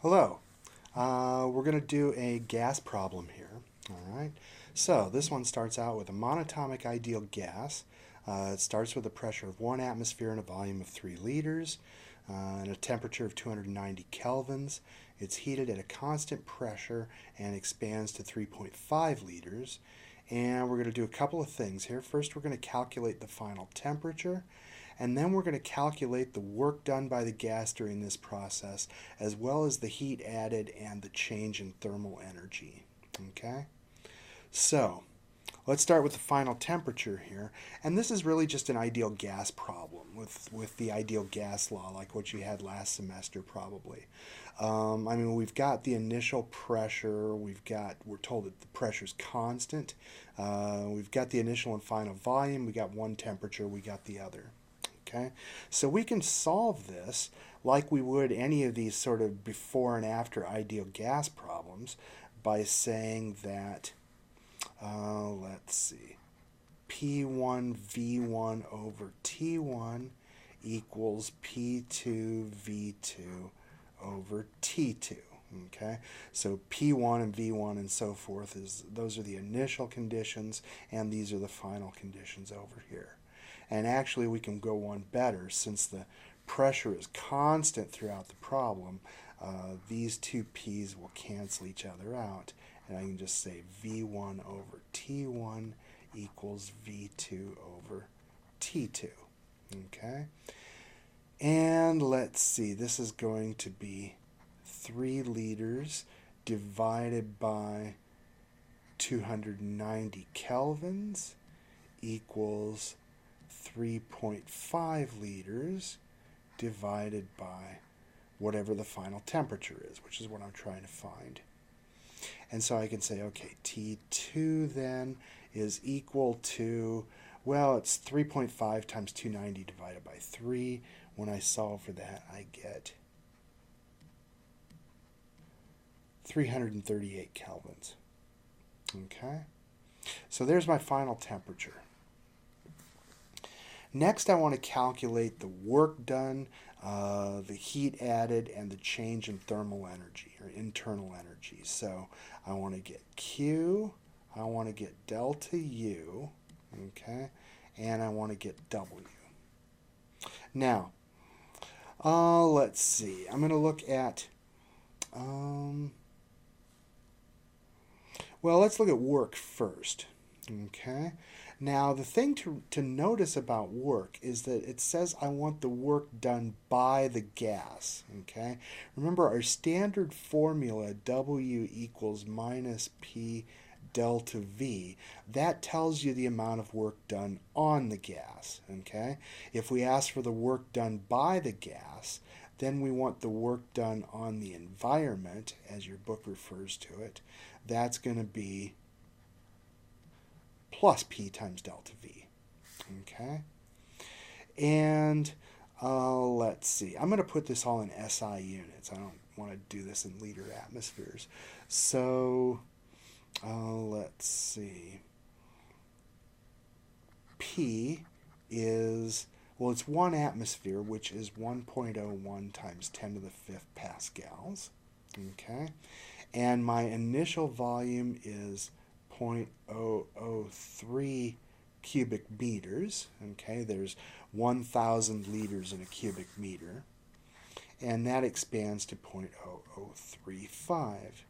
Hello. We're going to do a gas problem here. All right. So this one starts out with a monatomic ideal gas. It starts with a pressure of 1 atmosphere and a volume of 3 liters and a temperature of 290 kelvins. It's heated at a constant pressure and expands to 3.5 liters. And we're going to do a couple of things here. First, we're going to calculate the final temperature, and then we're going to calculate the work done by the gas during this process, as well as the heat added and the change in thermal energy. Okay? So, let's start with the final temperature here. And this is really just an ideal gas problem with the ideal gas law, like what you had last semester probably. We've got the initial pressure. We're told that the pressure is constant. We've got the initial and final volume. We got one temperature. We got the other. Okay, so we can solve this like we would any of these sort of before and after ideal gas problems by saying that, let's see, P1 V1 over T1 equals P2 V2 over T2. Okay, so P1 and V1 and so forth, those are the initial conditions, and these are the final conditions over here. And actually, we can go one better. Since the pressure is constant throughout the problem, these two P's will cancel each other out. And I can just say V1 over T1 equals V2 over T2. Okay? And let's see, this is going to be 3 liters divided by 290 kelvins equals 3.5 liters divided by whatever the final temperature is, which is what I'm trying to find. And so I can say, okay, T2 then is equal to, well, it's 3.5 times 290 divided by 3. When I solve for that, I get 338 kelvins. Okay? So there's my final temperature. Next, I want to calculate the work done, the heat added, and the change in thermal energy or internal energy. So I want to get Q, I want to get delta U, okay, and I want to get W. Now, let's see. I'm going to look at, well, let's look at work first, okay. Now, the thing to notice about work is that it says I want the work done by the gas, okay? Remember, our standard formula, W equals minus P delta V, that tells you the amount of work done on the gas, okay? If we ask for the work done by the gas, then we want the work done on the environment, as your book refers to it. That's going to be plus P times delta V. Okay? And let's see. I'm going to put this all in SI units. I don't want to do this in liter atmospheres. So let's see. P is, well, it's 1 atmosphere, which is 1.01 times 10 to the 5th pascals. Okay? And my initial volume is 0.003 cubic meters. Okay, there's 1,000 liters in a cubic meter. And that expands to 0.0035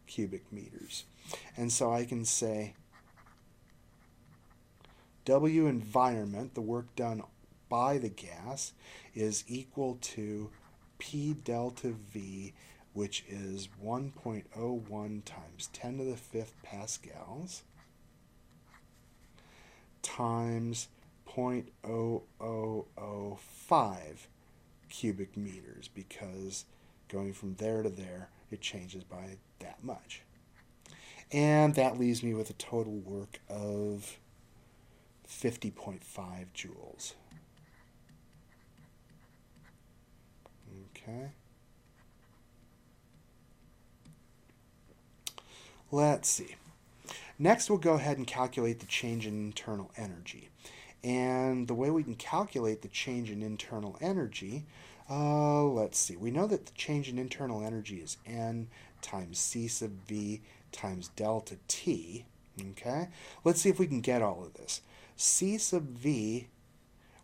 cubic meters. And so I can say W environment, the work done by the gas, is equal to P delta V, which is 1.01 times 10 to the 5th pascals times 0.0005 cubic meters, because going from there to there, it changes by that much. And that leaves me with a total work of 50.5 joules. Okay. Let's see. Next, we'll go ahead and calculate the change in internal energy. And the way we can calculate the change in internal energy, Let's see. We know that the change in internal energy is N times C sub V times delta T. Okay? Let's see if we can get all of this. C sub V,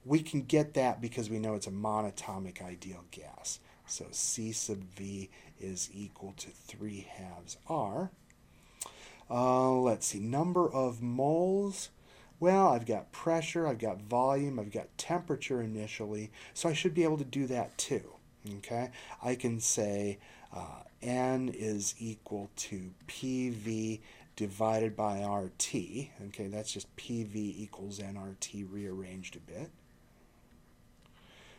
we can get that because we know it's a monatomic ideal gas. So C sub V is equal to 3/2 R. Let's see. Number of moles. Well, I've got pressure, I've got volume, I've got temperature initially, so I should be able to do that too. Okay, I can say N is equal to PV divided by RT. Okay, that's just PV equals nRT rearranged a bit.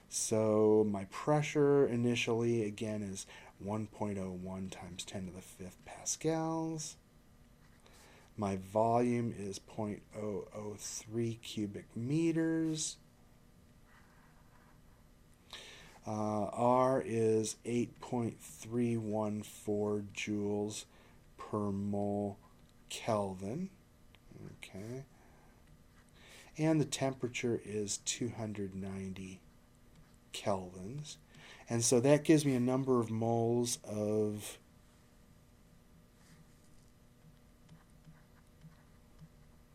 So my pressure initially, again, is 1.01 times 10 to the 5th pascals. My volume is 0.003 cubic meters. R is 8.314 joules per mole Kelvin. Okay. And the temperature is 290 kelvins. And so that gives me a number of moles of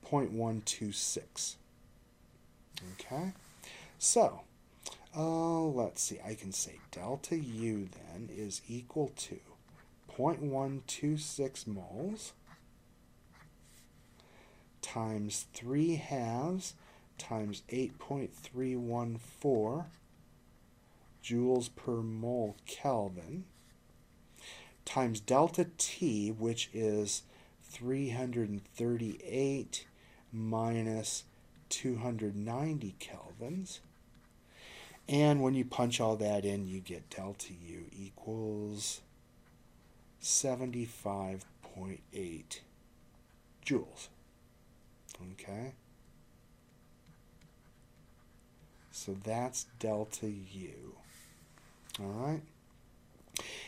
0.126. Okay, so let's see, I can say delta U then is equal to 0.126 moles times 3/2 times 8.314 joules per mole Kelvin times delta T, which is 338 minus 290 kelvins. And when you punch all that in, you get delta U equals 75.8 joules. Okay? So that's delta U. All right?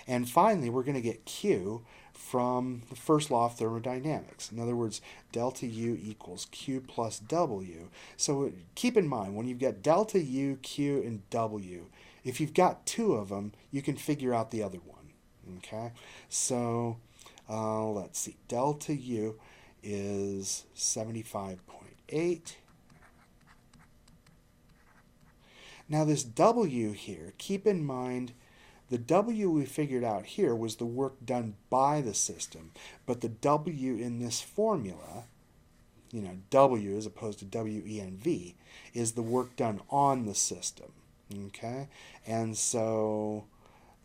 And finally, we're going to get Q from the first law of thermodynamics. In other words, delta U equals Q plus W. So keep in mind, when you've got delta U, Q, and W, if you've got two of them, you can figure out the other one. Okay? So let's see. Delta U is 75.8. Now this W here, keep in mind, the W we figured out here was the work done by the system, but the W in this formula, W as opposed to WENV, is the work done on the system. Okay? And so,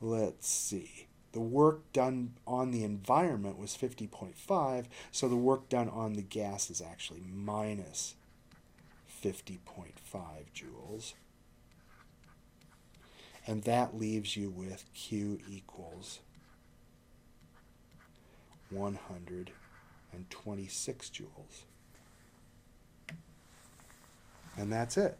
let's see. The work done on the environment was 50.5, so the work done on the gas is actually minus 50.5 joules. And that leaves you with Q equals 126 joules. And that's it.